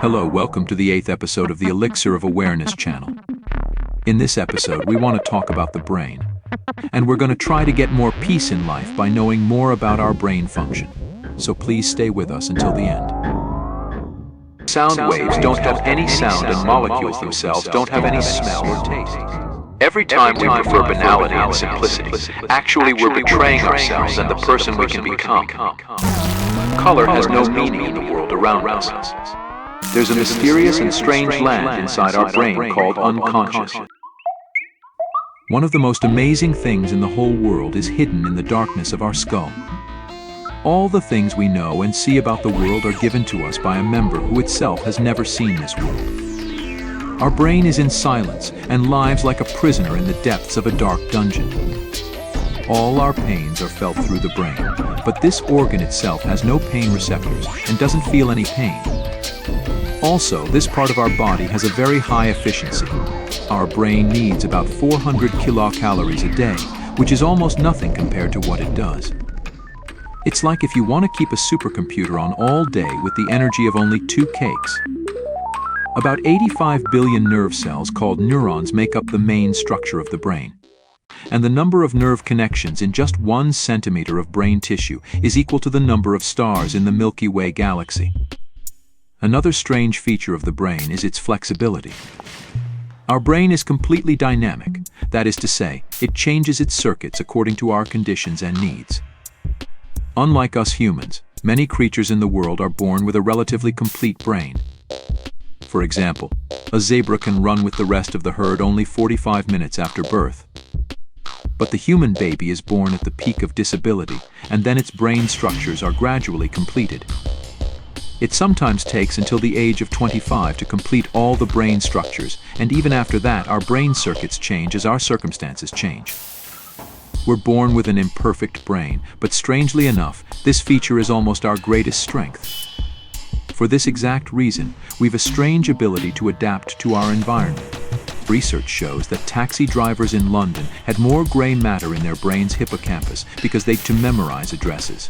Hello, welcome to the 8th episode of the Elixir of Awareness channel. In this episode, we want to talk about the brain. And we're going to try to get more peace in life by knowing more about our brain function. So please stay with us until the end. Sound waves don't have any sound, and molecules themselves don't have any smell or taste. Every time we prefer banality and simplicity, actually we're betraying ourselves and the person we can become. Color has no meaning in the world around us. There's a mysterious and strange land inside our brain called unconscious. One of the most amazing things in the whole world is hidden in the darkness of our skull. All the things we know and see about the world are given to us by a member who itself has never seen this world. Our brain is in silence and lives like a prisoner in the depths of a dark dungeon. All our pains are felt through the brain, but this organ itself has no pain receptors and doesn't feel any pain. Also, this part of our body has a very high efficiency. Our brain needs about 400 kilocalories a day, which is almost nothing compared to what it does. It's like if you want to keep a supercomputer on all day with the energy of only 2 cakes. About 85 billion nerve cells called neurons make up the main structure of the brain. And the number of nerve connections in just 1 centimeter of brain tissue is equal to the number of stars in the Milky Way galaxy. Another strange feature of the brain is its flexibility. Our brain is completely dynamic, that is to say, it changes its circuits according to our conditions and needs. Unlike us humans, many creatures in the world are born with a relatively complete brain. For example, a zebra can run with the rest of the herd only 45 minutes after birth. But the human baby is born at the peak of disability, and then its brain structures are gradually completed. It sometimes takes until the age of 25 to complete all the brain structures, and even after that, our brain circuits change as our circumstances change. We're born with an imperfect brain, but strangely enough, this feature is almost our greatest strength. For this exact reason, we've a strange ability to adapt to our environment. Research shows that taxi drivers in London had more gray matter in their brain's hippocampus because they could memorize addresses.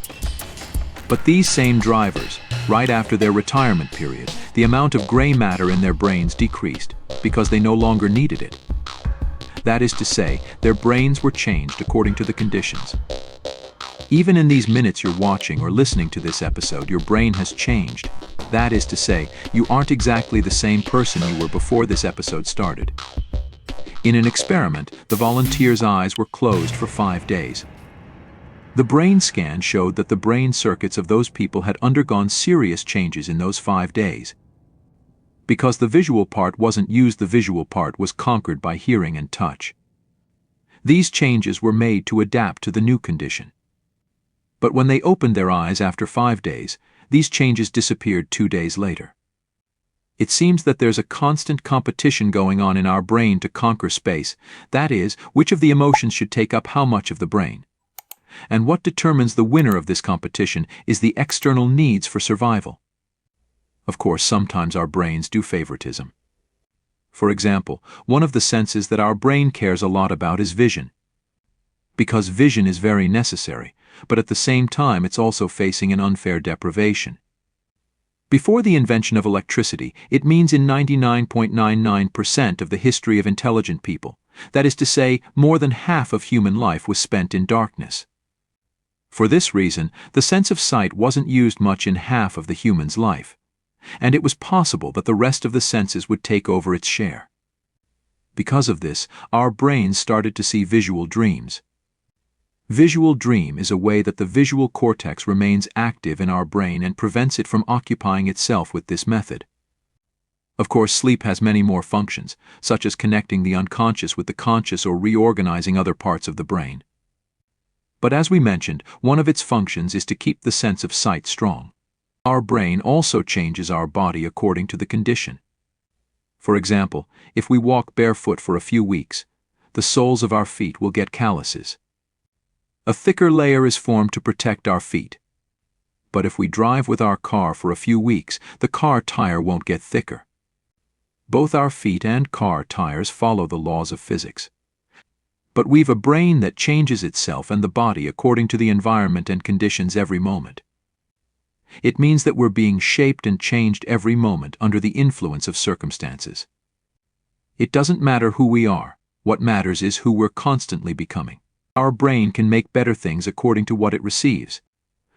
But these same drivers, right after their retirement period, the amount of gray matter in their brains decreased because they no longer needed it. That is to say, their brains were changed according to the conditions. Even in these minutes you're watching or listening to this episode, your brain has changed. That is to say, you aren't exactly the same person you were before this episode started. In an experiment, the volunteers' eyes were closed for 5 days. The brain scan showed that the brain circuits of those people had undergone serious changes in those 5 days. Because the visual part wasn't used, the visual part was conquered by hearing and touch. These changes were made to adapt to the new condition. But when they opened their eyes after 5 days, these changes disappeared 2 days later. It seems that there's a constant competition going on in our brain to conquer space, that is, which of the emotions should take up how much of the brain. And what determines the winner of this competition is the external needs for survival. Of course, sometimes our brains do favoritism. For example, one of the senses that our brain cares a lot about is vision. Because vision is very necessary, but at the same time it's also facing an unfair deprivation. Before the invention of electricity, it means in 99.99% of the history of intelligent people, that is to say, more than half of human life was spent in darkness. For this reason, the sense of sight wasn't used much in half of the human's life, and it was possible that the rest of the senses would take over its share. Because of this, our brains started to see visual dreams. Visual dream is a way that the visual cortex remains active in our brain and prevents it from occupying itself with this method. Of course, sleep has many more functions, such as connecting the unconscious with the conscious or reorganizing other parts of the brain. But as we mentioned, one of its functions is to keep the sense of sight strong. Our brain also changes our body according to the condition. For example, if we walk barefoot for a few weeks, the soles of our feet will get calluses. A thicker layer is formed to protect our feet. But if we drive with our car for a few weeks, the car tire won't get thicker. Both our feet and car tires follow the laws of physics. But we've a brain that changes itself and the body according to the environment and conditions every moment. It means that we're being shaped and changed every moment under the influence of circumstances. It doesn't matter who we are. What matters is who we're constantly becoming. Our brain can make better things according to what it receives.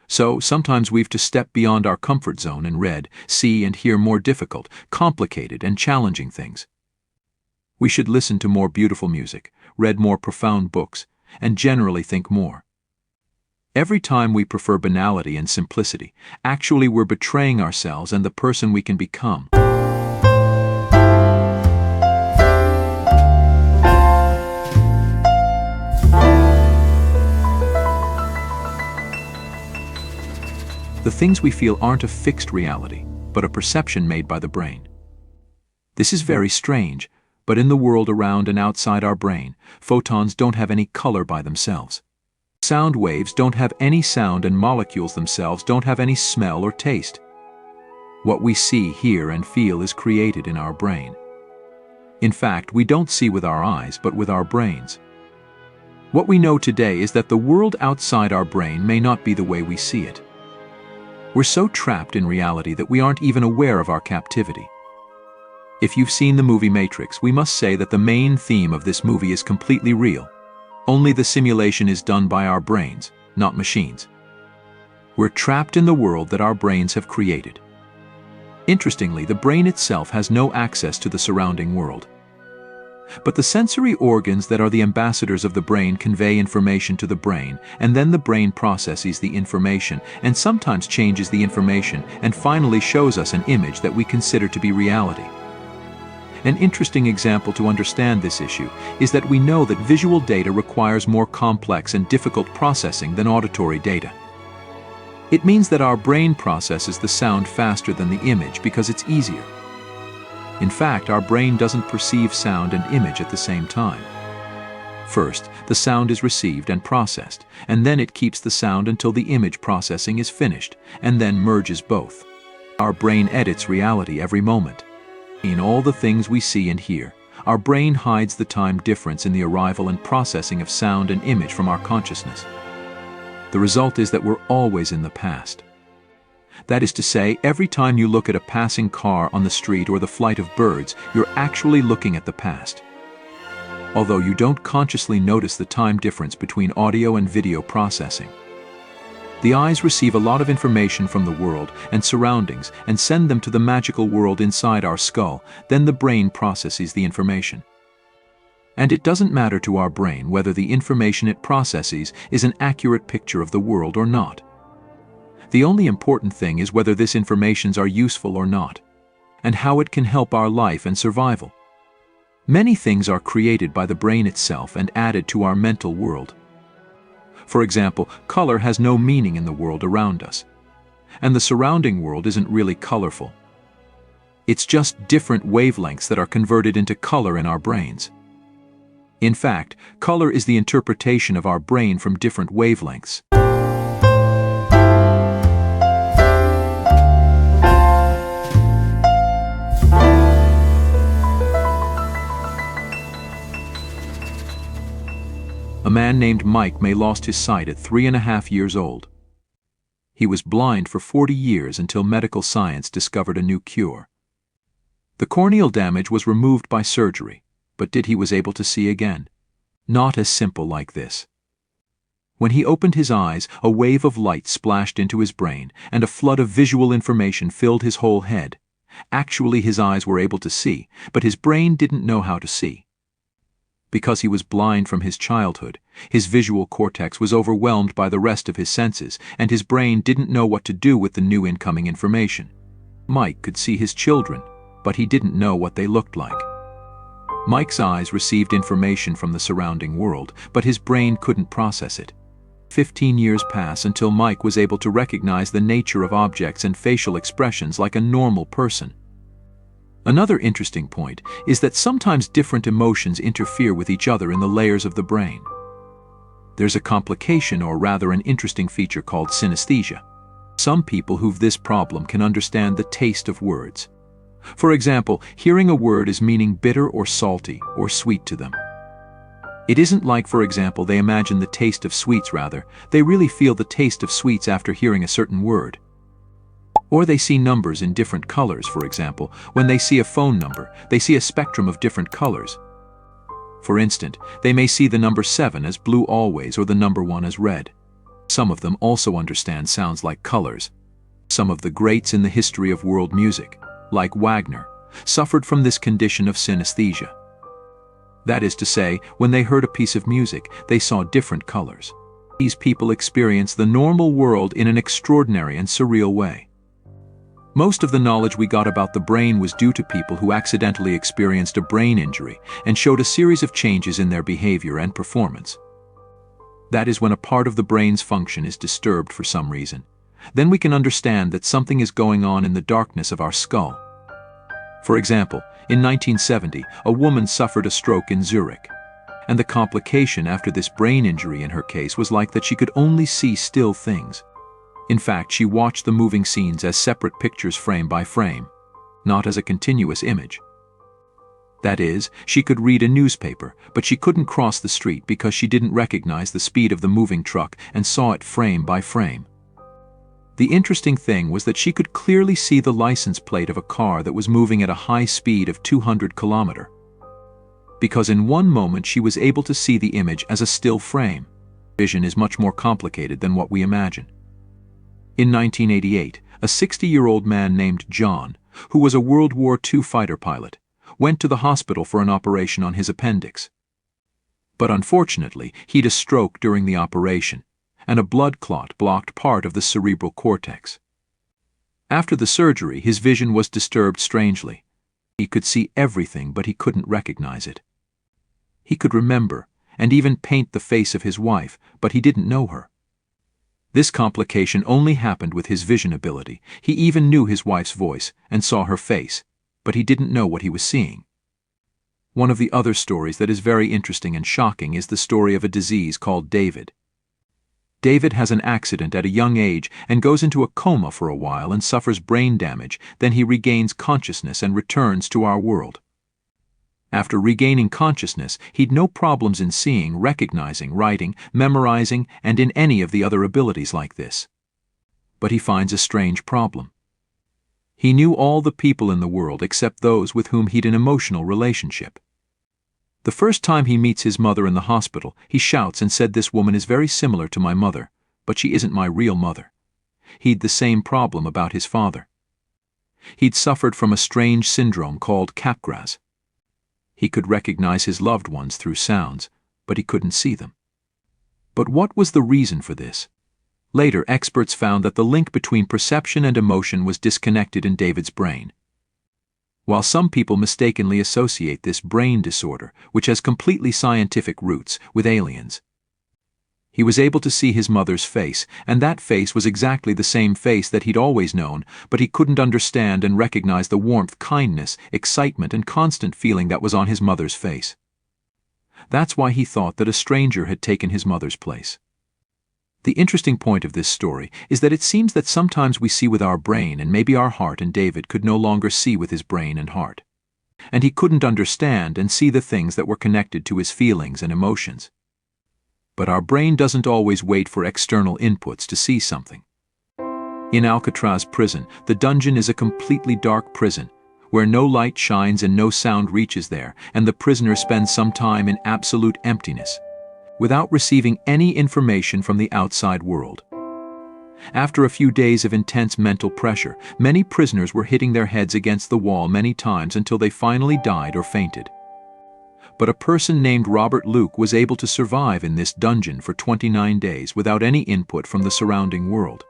So sometimes we've to step beyond our comfort zone and read, see, and hear more difficult, complicated, and challenging things. We should listen to more beautiful music, read more profound books, and generally think more. Every time we prefer banality and simplicity, actually we're betraying ourselves and the person we can become. The things we feel aren't a fixed reality, but a perception made by the brain. This is very strange, but in the world around and outside our brain, photons don't have any color by themselves. Sound waves don't have any sound, and molecules themselves don't have any smell or taste. What we see, hear, and feel is created in our brain. In fact, we don't see with our eyes, but with our brains. What we know today is that the world outside our brain may not be the way we see it. We're so trapped in reality that we aren't even aware of our captivity. If you've seen the movie Matrix, we must say that the main theme of this movie is completely real. Only the simulation is done by our brains, not machines. We're trapped in the world that our brains have created. Interestingly, the brain itself has no access to the surrounding world. But the sensory organs that are the ambassadors of the brain convey information to the brain, and then the brain processes the information and sometimes changes the information and finally shows us an image that we consider to be reality. An interesting example to understand this issue is that we know that visual data requires more complex and difficult processing than auditory data. It means that our brain processes the sound faster than the image because it's easier. In fact, our brain doesn't perceive sound and image at the same time. First, the sound is received and processed, and then it keeps the sound until the image processing is finished, and then merges both. Our brain edits reality every moment. In all the things we see and hear, our brain hides the time difference in the arrival and processing of sound and image from our consciousness. The result is that we're always in the past. That is to say, every time you look at a passing car on the street or the flight of birds, you're actually looking at the past. Although you don't consciously notice the time difference between audio and video processing. The eyes receive a lot of information from the world and surroundings and send them to the magical world inside our skull, then the brain processes the information. And it doesn't matter to our brain whether the information it processes is an accurate picture of the world or not. The only important thing is whether this informations are useful or not, and how it can help our life and survival. Many things are created by the brain itself and added to our mental world. For example, color has no meaning in the world around us, and the surrounding world isn't really colorful. It's just different wavelengths that are converted into color in our brains. In fact, color is the interpretation of our brain from different wavelengths. A man named Mike may lost his sight at 3.5 years old. He was blind for 40 years until medical science discovered a new cure. The corneal damage was removed by surgery, but he was able to see again. Not as simple like this. When he opened his eyes, a wave of light splashed into his brain, and a flood of visual information filled his whole head. Actually, his eyes were able to see, but his brain didn't know how to see. Because he was blind from his childhood, his visual cortex was overwhelmed by the rest of his senses, and his brain didn't know what to do with the new incoming information. Mike could see his children, but he didn't know what they looked like. Mike's eyes received information from the surrounding world, but his brain couldn't process it. 15 years passed until Mike was able to recognize the nature of objects and facial expressions like a normal person. Another interesting point is that sometimes different emotions interfere with each other in the layers of the brain. There's a complication, or rather an interesting feature called synesthesia. Some people who've this problem can understand the taste of words. For example, hearing a word is meaning bitter or salty or sweet to them. It isn't like, for example, they imagine the taste of sweets, rather, they really feel the taste of sweets after hearing a certain word. Or they see numbers in different colors, for example. When they see a phone number, they see a spectrum of different colors. For instance, they may see the number 7 as blue always or the number 1 as red. Some of them also understand sounds like colors. Some of the greats in the history of world music, like Wagner, suffered from this condition of synesthesia. That is to say, when they heard a piece of music, they saw different colors. These people experience the normal world in an extraordinary and surreal way. Most of the knowledge we got about the brain was due to people who accidentally experienced a brain injury and showed a series of changes in their behavior and performance. That is when a part of the brain's function is disturbed for some reason. Then we can understand that something is going on in the darkness of our skull. For example, in 1970, a woman suffered a stroke in Zurich. And the complication after this brain injury in her case was like that she could only see still things. In fact, she watched the moving scenes as separate pictures frame by frame, not as a continuous image. That is, she could read a newspaper, but she couldn't cross the street because she didn't recognize the speed of the moving truck and saw it frame by frame. The interesting thing was that she could clearly see the license plate of a car that was moving at a high speed of 200 km. Because in one moment she was able to see the image as a still frame. Vision is much more complicated than what we imagine. In 1988, a 60-year-old man named John, who was a World War II fighter pilot, went to the hospital for an operation on his appendix. But unfortunately, he had a stroke during the operation, and a blood clot blocked part of the cerebral cortex. After the surgery, his vision was disturbed strangely. He could see everything, but he couldn't recognize it. He could remember, and even paint the face of his wife, but he didn't know her. This complication only happened with his vision ability. He even knew his wife's voice and saw her face, but he didn't know what he was seeing. One of the other stories that is very interesting and shocking is the story of a disease called David. David has an accident at a young age and goes into a coma for a while and suffers brain damage. Then he regains consciousness and returns to our world. After regaining consciousness, he'd no problems in seeing, recognizing, writing, memorizing, and in any of the other abilities like this. But he finds a strange problem. He knew all the people in the world except those with whom he'd an emotional relationship. The first time he meets his mother in the hospital, he shouts and said, "This woman is very similar to my mother, but she isn't my real mother." He'd the same problem about his father. He'd suffered from a strange syndrome called Capgras. He could recognize his loved ones through sounds, but he couldn't see them. But what was the reason for this? Later, experts found that the link between perception and emotion was disconnected in David's brain. While some people mistakenly associate this brain disorder, which has completely scientific roots, with aliens. He was able to see his mother's face, and that face was exactly the same face that he'd always known, but he couldn't understand and recognize the warmth, kindness, excitement, and constant feeling that was on his mother's face. That's why he thought that a stranger had taken his mother's place. The interesting point of this story is that it seems that sometimes we see with our brain and maybe our heart, and David could no longer see with his brain and heart. And he couldn't understand and see the things that were connected to his feelings and emotions. But our brain doesn't always wait for external inputs to see something. In Alcatraz prison, the dungeon is a completely dark prison, where no light shines and no sound reaches there, and the prisoner spends some time in absolute emptiness, without receiving any information from the outside world. After a few days of intense mental pressure, many prisoners were hitting their heads against the wall many times until they finally died or fainted. But a person named Robert Luke was able to survive in this dungeon for 29 days without any input from the surrounding world.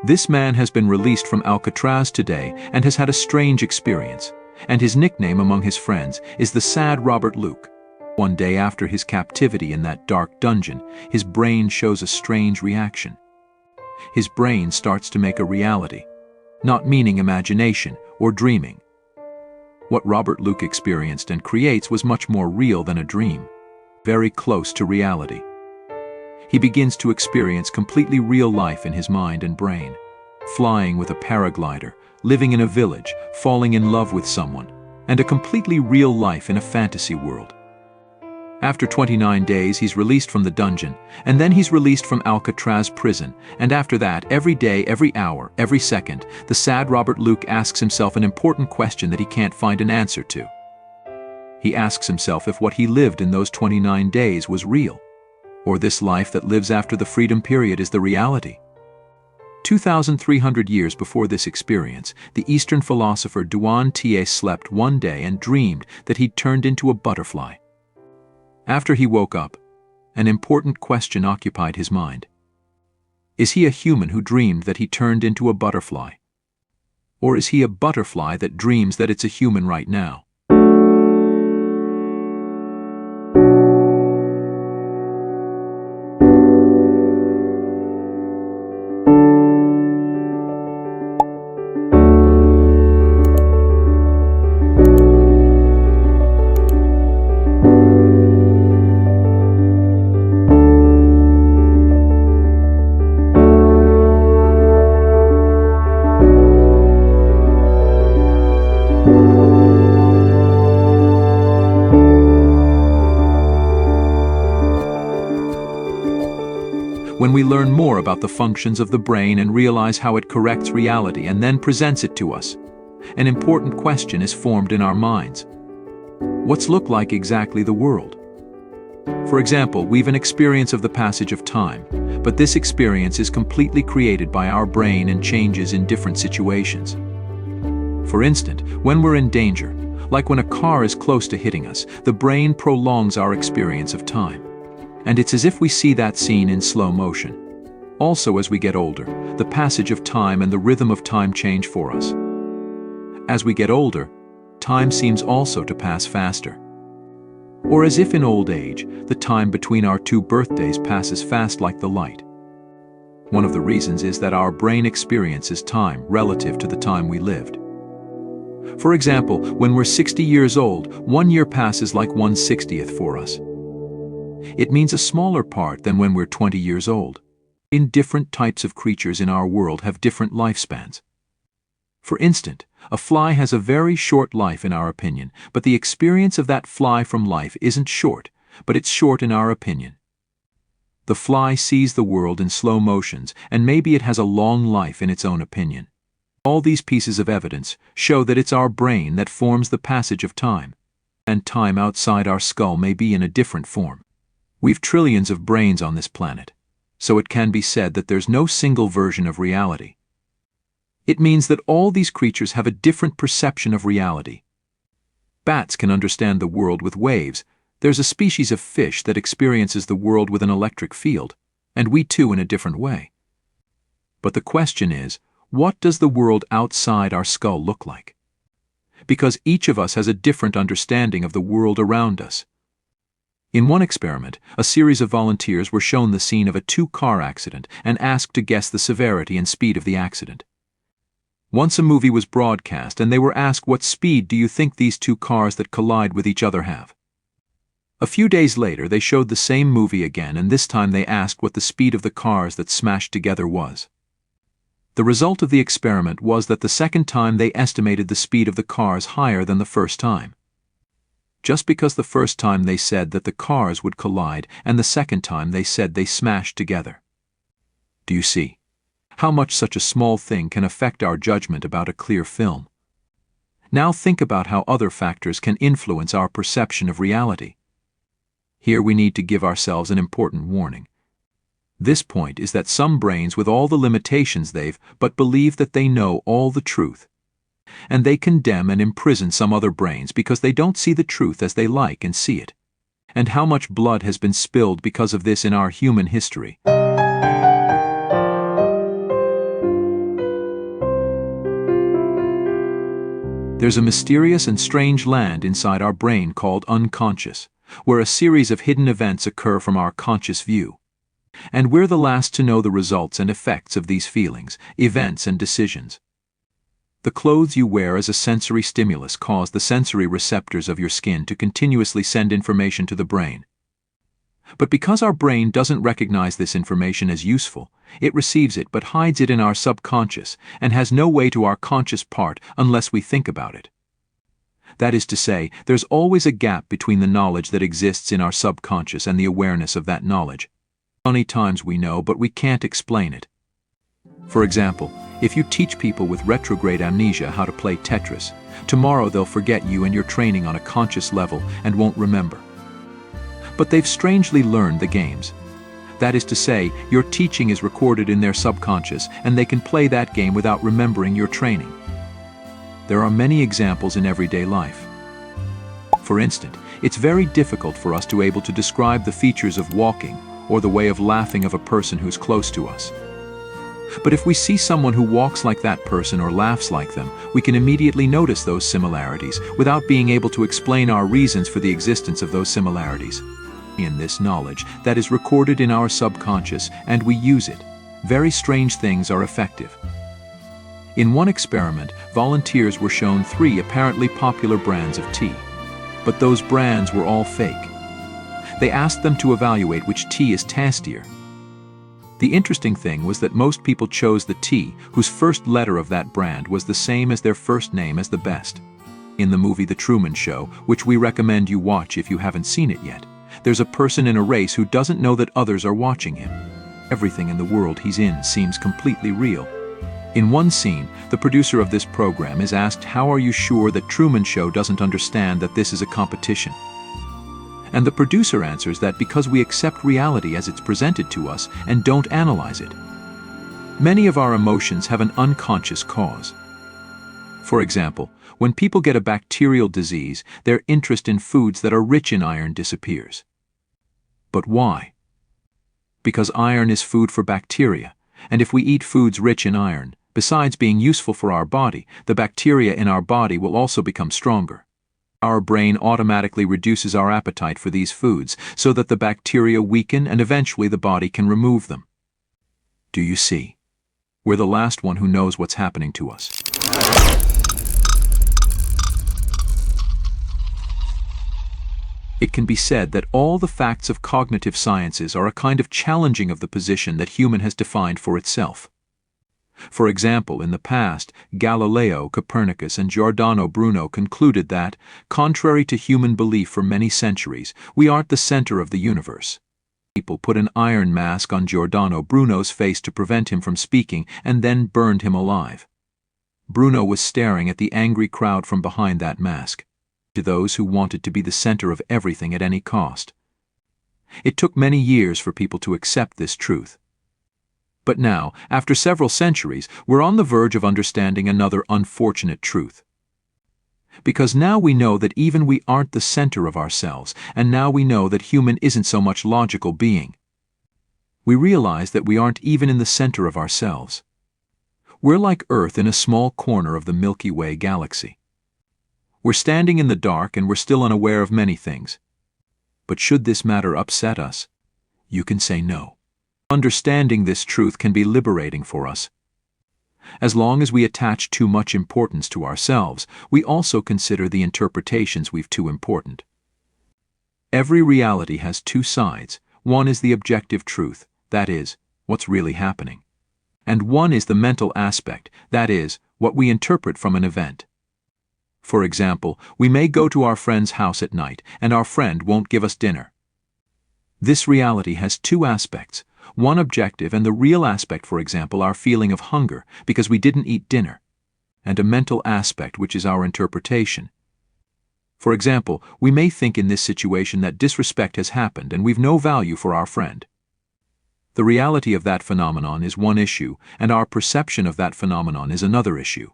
This man has been released from Alcatraz today and has had a strange experience, and his nickname among his friends is the Sad Robert Luke. One day after his captivity in that dark dungeon, his brain shows a strange reaction. His brain starts to make a reality, not meaning imagination or dreaming. What Robert Luke experienced and creates was much more real than a dream, very close to reality. He begins to experience completely real life in his mind and brain, flying with a paraglider, living in a village, falling in love with someone, and a completely real life in a fantasy world. After 29 days, he's released from the dungeon, and then he's released from Alcatraz prison, and after that, every day, every hour, every second, the sad Robert Luke asks himself an important question that he can't find an answer to. He asks himself if what he lived in those 29 days was real, or this life that lives after the freedom period is the reality. 2,300 years before this experience, the Eastern philosopher Duan Tie slept one day and dreamed that he'd turned into a butterfly. After he woke up, an important question occupied his mind. Is he a human who dreamed that he turned into a butterfly? Or is he a butterfly that dreams that it's a human right now? When we learn more about the functions of the brain and realize how it corrects reality and then presents it to us, an important question is formed in our minds. What's look like exactly the world? For example, we've an experience of the passage of time, but this experience is completely created by our brain and changes in different situations. For instance, when we're in danger, like when a car is close to hitting us, the brain prolongs our experience of time. And it's as if we see that scene in slow motion. Also, as we get older, the passage of time and the rhythm of time change for us. As we get older, time seems also to pass faster. Or as if in old age, the time between our two birthdays passes fast like the light. One of the reasons is that our brain experiences time relative to the time we lived. For example, when we're 60 years old, 1 year passes like 1/60th for us. It means a smaller part than when we're 20 years old. Different types of creatures in our world have different lifespans. For instance, a fly has a very short life in our opinion, but the experience of that fly from life isn't short, but it's short in our opinion. The fly sees the world in slow motions, and maybe it has a long life in its own opinion. All these pieces of evidence show that it's our brain that forms the passage of time, and time outside our skull may be in a different form. We've trillions of brains on this planet, so it can be said that there's no single version of reality. It means that all these creatures have a different perception of reality. Bats can understand the world with waves. There's a species of fish that experiences the world with an electric field, and we too in a different way. But the question is, what does the world outside our skull look like? Because each of us has a different understanding of the world around us. In one experiment, a series of volunteers were shown the scene of a two-car accident and asked to guess the severity and speed of the accident. Once a movie was broadcast and they were asked, what speed do you think these two cars that collide with each other have? A few days later, they showed the same movie again, and this time they asked what the speed of the cars that smashed together was. The result of the experiment was that the second time they estimated the speed of the cars higher than the first time. Just because the first time they said that the cars would collide and the second time they said they smashed together. Do you see how much such a small thing can affect our judgment about a clear film? Now think about how other factors can influence our perception of reality. Here we need to give ourselves an important warning. This point is that some brains with all the limitations they've but believe that they know all the truth. And they condemn and imprison some other brains because they don't see the truth as they like and see it. And how much blood has been spilled because of this in our human history. There's a mysterious and strange land inside our brain called unconscious, where a series of hidden events occur from our conscious view. And we're the last to know the results and effects of these feelings, events, and decisions. The clothes you wear as a sensory stimulus cause the sensory receptors of your skin to continuously send information to the brain. But because our brain doesn't recognize this information as useful, it receives it but hides it in our subconscious and has no way to our conscious part unless we think about it. That is to say, there's always a gap between the knowledge that exists in our subconscious and the awareness of that knowledge. Many times we know, but we can't explain it. For example, if you teach people with retrograde amnesia how to play Tetris, tomorrow they'll forget you and your training on a conscious level and won't remember. But they've strangely learned the games. That is to say, your teaching is recorded in their subconscious and they can play that game without remembering your training. There are many examples in everyday life. For instance, it's very difficult for us to be able to describe the features of walking or the way of laughing of a person who's close to us. But if we see someone who walks like that person or laughs like them, we can immediately notice those similarities without being able to explain our reasons for the existence of those similarities. In this knowledge that is recorded in our subconscious and we use it, very strange things are effective. In one experiment, volunteers were shown 3 apparently popular brands of tea, but those brands were all fake. They asked them to evaluate which tea is tastier. The interesting thing was that most people chose the tea whose first letter of that brand was the same as their first name as the best. In the movie The Truman Show, which we recommend you watch if you haven't seen it yet, there's a person in a race who doesn't know that others are watching him. Everything in the world he's in seems completely real. In one scene, the producer of this program is asked, "How are you sure that Truman Show doesn't understand that this is a competition?" And the producer answers that because we accept reality as it's presented to us and don't analyze it. Many of our emotions have an unconscious cause. For example, when people get a bacterial disease, their interest in foods that are rich in iron disappears. But why? Because iron is food for bacteria, and if we eat foods rich in iron, besides being useful for our body, the bacteria in our body will also become stronger. Our brain automatically reduces our appetite for these foods so that the bacteria weaken and eventually the body can remove them. Do you see? We're the last one who knows what's happening to us. It can be said that all the facts of cognitive sciences are a kind of challenging of the position that human has defined for itself. For example, in the past, Galileo, Copernicus, and Giordano Bruno concluded that, contrary to human belief for many centuries, we aren't the center of the universe. People put an iron mask on Giordano Bruno's face to prevent him from speaking and then burned him alive. Bruno was staring at the angry crowd from behind that mask, to those who wanted to be the center of everything at any cost. It took many years for people to accept this truth. But now, after several centuries, we're on the verge of understanding another unfortunate truth. Because now we know that even we aren't the center of ourselves, and now we know that human isn't so much logical being. We realize that we aren't even in the center of ourselves. We're like Earth in a small corner of the Milky Way galaxy. We're standing in the dark and we're still unaware of many things. But should this matter upset us? You can say no. Understanding this truth can be liberating for us. As long as we attach too much importance to ourselves, we also consider the interpretations we've too important. Every reality has 2 sides. One is the objective truth, that is, what's really happening. And one is the mental aspect, that is, what we interpret from an event. For example, we may go to our friend's house at night and our friend won't give us dinner. This reality has 2 aspects. One objective and the real aspect, for example, our feeling of hunger because we didn't eat dinner, and a mental aspect which is our interpretation. For example, we may think in this situation that disrespect has happened and we've no value for our friend. The reality of that phenomenon is one issue, and our perception of that phenomenon is another issue.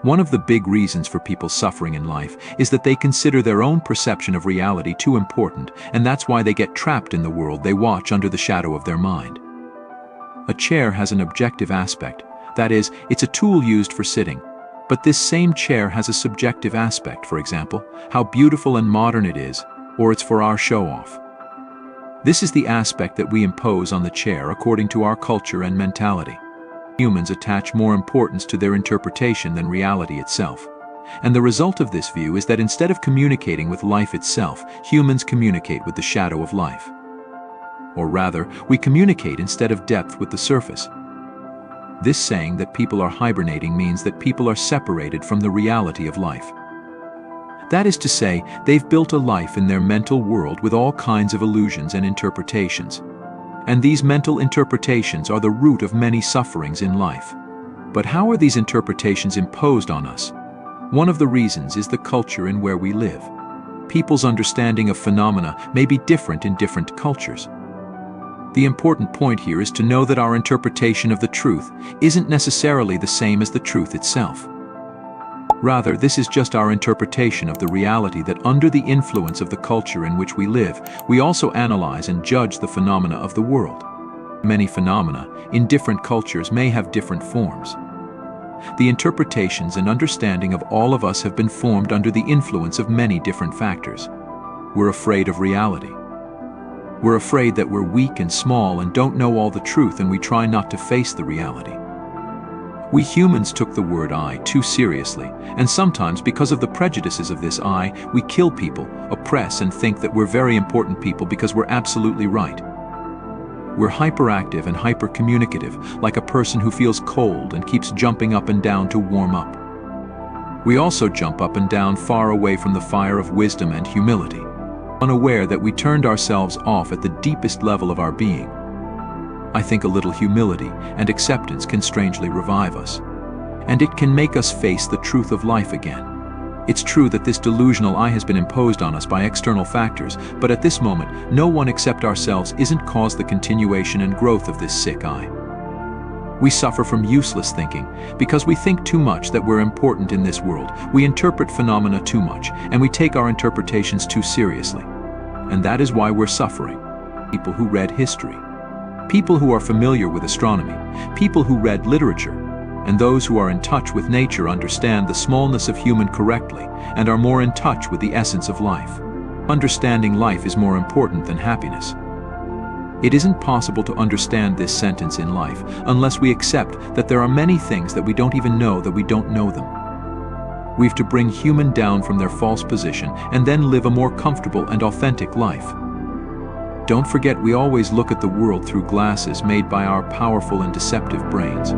One of the big reasons for people suffering in life is that they consider their own perception of reality too important, and that's why they get trapped in the world they watch under the shadow of their mind. A chair has an objective aspect, that is, it's a tool used for sitting. But this same chair has a subjective aspect, for example, how beautiful and modern it is, or it's for our show-off. This is the aspect that we impose on the chair according to our culture and mentality. Humans attach more importance to their interpretation than reality itself. And the result of this view is that instead of communicating with life itself, humans communicate with the shadow of life. Or rather, we communicate instead of depth with the surface. This saying that people are hibernating means that people are separated from the reality of life. That is to say, they've built a life in their mental world with all kinds of illusions and interpretations. And these mental interpretations are the root of many sufferings in life. But how are these interpretations imposed on us? One of the reasons is the culture in where we live. People's understanding of phenomena may be different in different cultures. The important point here is to know that our interpretation of the truth isn't necessarily the same as the truth itself. Rather, this is just our interpretation of the reality that under the influence of the culture in which we live, we also analyze and judge the phenomena of the world. Many phenomena in different cultures may have different forms. The interpretations and understanding of all of us have been formed under the influence of many different factors. We're afraid of reality. We're afraid that we're weak and small and don't know all the truth, and we try not to face the reality. We humans took the word I too seriously, and sometimes because of the prejudices of this I, we kill people, oppress, and think that we're very important people because we're absolutely right. We're hyperactive and hyper-communicative, like a person who feels cold and keeps jumping up and down to warm up. We also jump up and down far away from the fire of wisdom and humility, unaware that we turned ourselves off at the deepest level of our being. I think a little humility and acceptance can strangely revive us, and it can make us face the truth of life again. It's true that this delusional I has been imposed on us by external factors, but at this moment, no one except ourselves isn't caused the continuation and growth of this sick I. We suffer from useless thinking because we think too much that we're important in this world. We interpret phenomena too much, and we take our interpretations too seriously. And that is why we're suffering. People who read history, people who are familiar with astronomy, people who read literature, and those who are in touch with nature understand the smallness of human correctly and are more in touch with the essence of life. Understanding life is more important than happiness. It isn't possible to understand this sentence in life unless we accept that there are many things that we don't even know that we don't know them. We've to bring human down from their false position and then live a more comfortable and authentic life. Don't forget, we always look at the world through glasses made by our powerful and deceptive brains.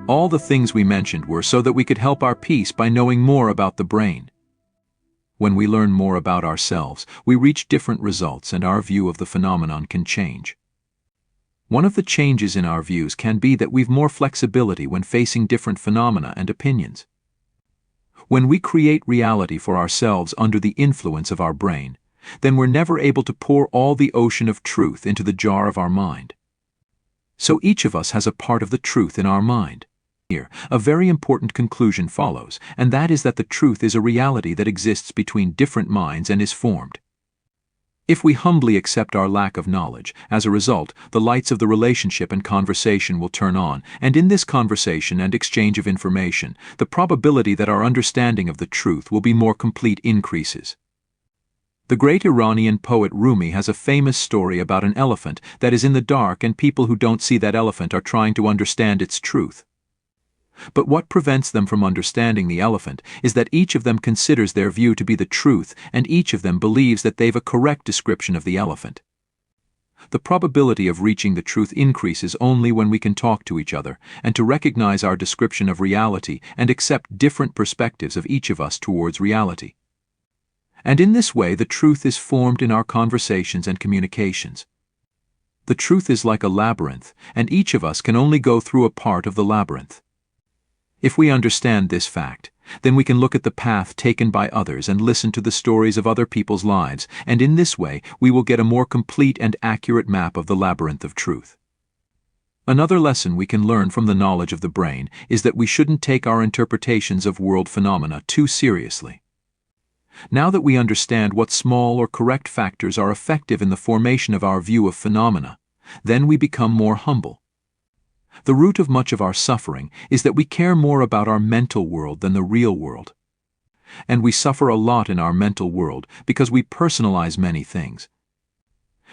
All the things we mentioned were so that we could help our peace by knowing more about the brain. When we learn more about ourselves, we reach different results and our view of the phenomenon can change. One of the changes in our views can be that we've more flexibility when facing different phenomena and opinions. When we create reality for ourselves under the influence of our brain, then we're never able to pour all the ocean of truth into the jar of our mind. So each of us has a part of the truth in our mind. Here, a very important conclusion follows, and that is that the truth is a reality that exists between different minds and is formed. If we humbly accept our lack of knowledge, as a result, the lights of the relationship and conversation will turn on, and in this conversation and exchange of information, the probability that our understanding of the truth will be more complete increases. The great Iranian poet Rumi has a famous story about an elephant that is in the dark, and people who don't see that elephant are trying to understand its truth. But what prevents them from understanding the elephant is that each of them considers their view to be the truth, and each of them believes that they've a correct description of the elephant. The probability of reaching the truth increases only when we can talk to each other and to recognize our description of reality and accept different perspectives of each of us towards reality. And in this way, the truth is formed in our conversations and communications. The truth is like a labyrinth, and each of us can only go through a part of the labyrinth. If we understand this fact, then we can look at the path taken by others and listen to the stories of other people's lives, and in this way we will get a more complete and accurate map of the labyrinth of truth. Another lesson we can learn from the knowledge of the brain is that we shouldn't take our interpretations of world phenomena too seriously. Now that we understand what small or correct factors are effective in the formation of our view of phenomena, then we become more humble. The root of much of our suffering is that we care more about our mental world than the real world. And we suffer a lot in our mental world because we personalize many things.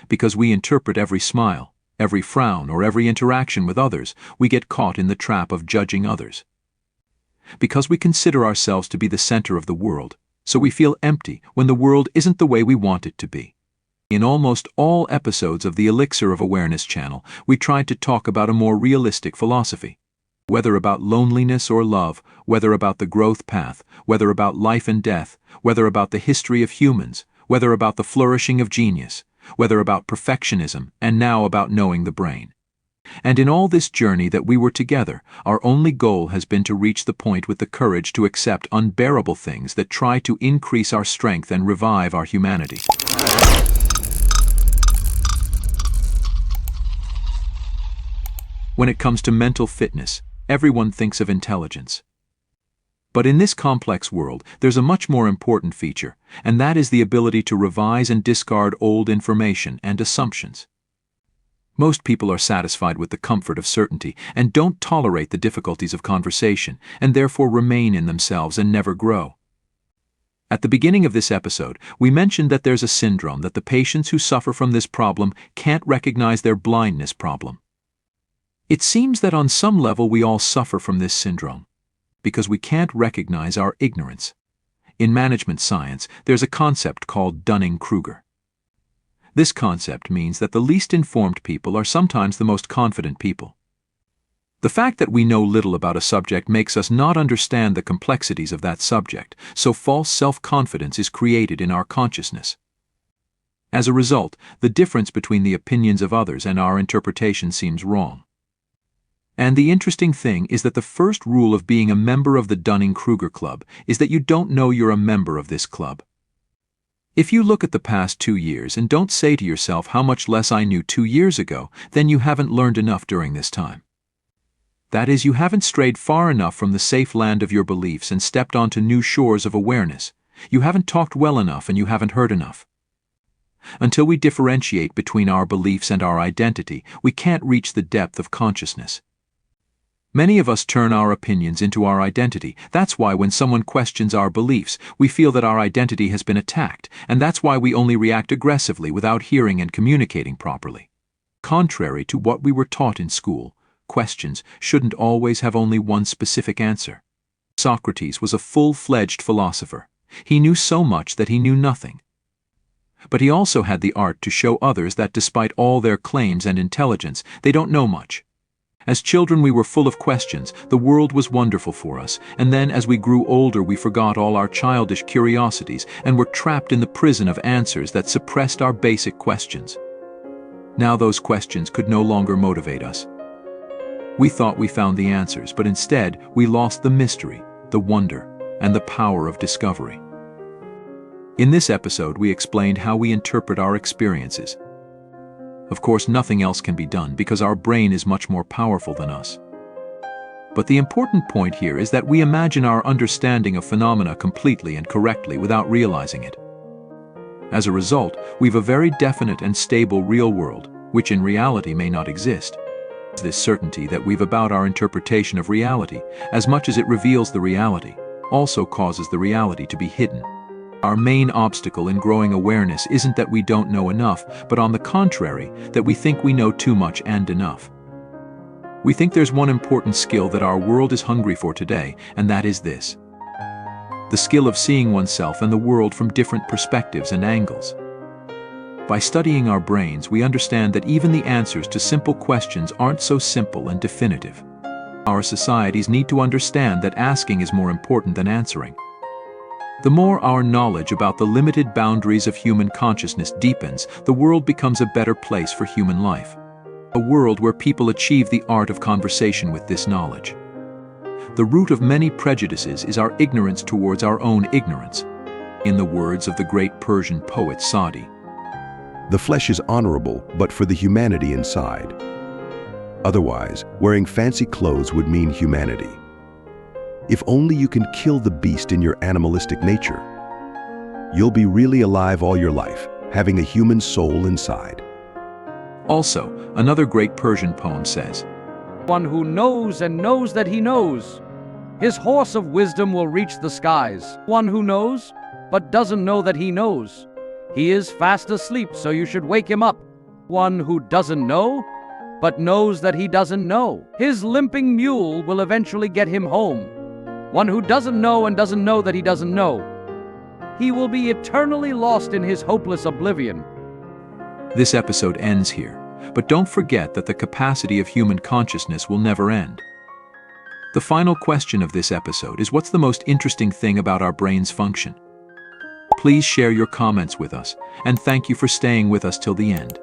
Because we interpret every smile, every frown, or every interaction with others, we get caught in the trap of judging others. Because we consider ourselves to be the center of the world, so we feel empty when the world isn't the way we want it to be. In almost all episodes of the Elixir of Awareness channel, we tried to talk about a more realistic philosophy. Whether about loneliness or love, whether about the growth path, whether about life and death, whether about the history of humans, whether about the flourishing of genius, whether about perfectionism, and now about knowing the brain. And in all this journey that we were together, our only goal has been to reach the point with the courage to accept unbearable things that try to increase our strength and revive our humanity. When it comes to mental fitness, everyone thinks of intelligence. But in this complex world, there's a much more important feature, and that is the ability to revise and discard old information and assumptions. Most people are satisfied with the comfort of certainty and don't tolerate the difficulties of conversation, and therefore remain in themselves and never grow. At the beginning of this episode, we mentioned that there's a syndrome that the patients who suffer from this problem can't recognize their blindness problem. It seems that on some level we all suffer from this syndrome, because we can't recognize our ignorance. In management science, there's a concept called Dunning-Kruger. This concept means that the least informed people are sometimes the most confident people. The fact that we know little about a subject makes us not understand the complexities of that subject, so false self-confidence is created in our consciousness. As a result, the difference between the opinions of others and our interpretation seems wrong. And the interesting thing is that the first rule of being a member of the Dunning-Kruger Club is that you don't know you're a member of this club. If you look at the past 2 years and don't say to yourself how much less I knew 2 years ago, then you haven't learned enough during this time. That is, you haven't strayed far enough from the safe land of your beliefs and stepped onto new shores of awareness. You haven't talked well enough and you haven't heard enough. Until we differentiate between our beliefs and our identity, we can't reach the depth of consciousness. Many of us turn our opinions into our identity. That's why when someone questions our beliefs, we feel that our identity has been attacked, and that's why we only react aggressively without hearing and communicating properly. Contrary to what we were taught in school, questions shouldn't always have only one specific answer. Socrates was a full-fledged philosopher. He knew so much that he knew nothing. But he also had the art to show others that despite all their claims and intelligence, they don't know much. As children we were full of questions, the world was wonderful for us, and then as we grew older we forgot all our childish curiosities and were trapped in the prison of answers that suppressed our basic questions. Now those questions could no longer motivate us. We thought we found the answers, but instead we lost the mystery, the wonder, and the power of discovery. In this episode we explained how we interpret our experiences. Of course, nothing else can be done because our brain is much more powerful than us. But the important point here is that we imagine our understanding of phenomena completely and correctly without realizing it. As a result, we've a very definite and stable real world, which in reality may not exist. This certainty that we've about our interpretation of reality, as much as it reveals the reality, also causes the reality to be hidden. Our main obstacle in growing awareness isn't that we don't know enough, but on the contrary, that we think we know too much and enough. We think there's one important skill that our world is hungry for today, and that is this: the skill of seeing oneself and the world from different perspectives and angles. By studying our brains, we understand that even the answers to simple questions aren't so simple and definitive. Our societies need to understand that asking is more important than answering. The more our knowledge about the limited boundaries of human consciousness deepens, the world becomes a better place for human life. A world where people achieve the art of conversation with this knowledge. The root of many prejudices is our ignorance towards our own ignorance. In the words of the great Persian poet Saadi, "The flesh is honorable, but for the humanity inside. Otherwise, wearing fancy clothes would mean humanity. If only you can kill the beast in your animalistic nature, you'll be really alive all your life, having a human soul inside." Also, another great Persian poem says, One who knows and knows that he knows. His horse of wisdom will reach the skies. One who knows, but doesn't know that he knows. He is fast asleep, so you should wake him up. One who doesn't know, but knows that he doesn't know. His limping mule will eventually get him home. One who doesn't know and doesn't know that he doesn't know. He will be eternally lost in his hopeless oblivion. This episode ends here, but don't forget that the capacity of human consciousness will never end. The final question of this episode is, what's the most interesting thing about our brain's function? Please share your comments with us, and thank you for staying with us till the end.